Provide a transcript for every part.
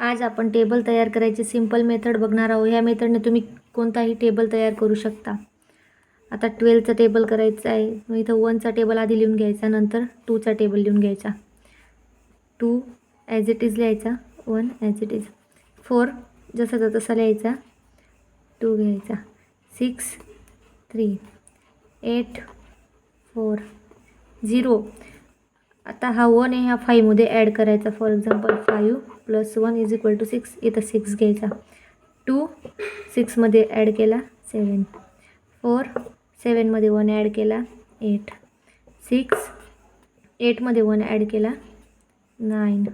आज आपण टेबल तयार करायची सिंपल मेथड बघणार आहोत। ह्या मेथडने तुम्ही कोणताही टेबल तयार करू शकता। आता 12चा टेबल करायचा आहे। मग इथं 1चा टेबल आधी लिहून घ्यायचा, नंतर 2चा टेबल लिहून घ्यायचा। 2 ॲज इट इज लिहायचा, 1 ॲज इट इज। 4 जसा तसा लिहायचा, 2 घ्यायचा। 6 3 8 4 0। आता हा 1 आहे, हा 5 मध्ये ॲड करायचा। For example 5 + 1 = 6। इथं 6 घ्यायचा। 2 6 मध्ये ॲड केला 7। 4 7 मध्ये 1 ॲड केला 8। 6 8 मध्ये 1 ॲड केला 9।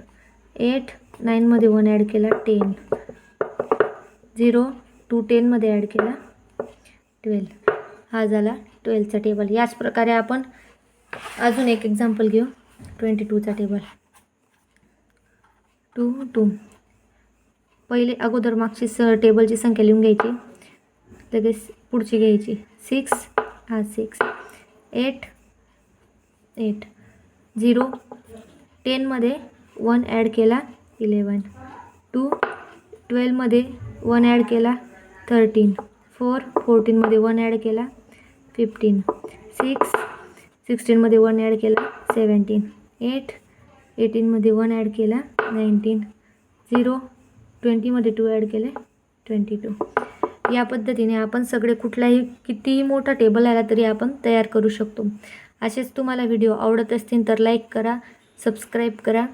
8 9 मध्ये 1 ॲड केला 10। 0 2 10 मध्ये ॲड केला 12। हा झाला 12चा टेबल। याच प्रकारे आपण अजून एक एक्झाम्पल घेऊ। 22चा टेबल। 2 2 पहिले अगोदर मागची टेबलची संख्या लिहून घ्यायची, लगेच पुढची घ्यायची। 6 हा 6 8 8 0 10 मध्ये 1 ॲड केला 11। 2 12 मध्ये 1 ॲड केला 13। 4 14 मध्ये 1 ॲड केला 15। 6 16 मध्ये 1 ॲड केला 17। 8 18 मध्ये 1 ॲड केला 19। 0 20 मध्ये 2 ॲड केले 22। या पद्धतीने आपण सगळे कुठलाही कितीही मोठा टेबल आला तरी आपण तयार करू शकतो। असेच तुम्हाला व्हिडिओ आवडत असतील तर लाईक करा, सबस्क्राईब करा।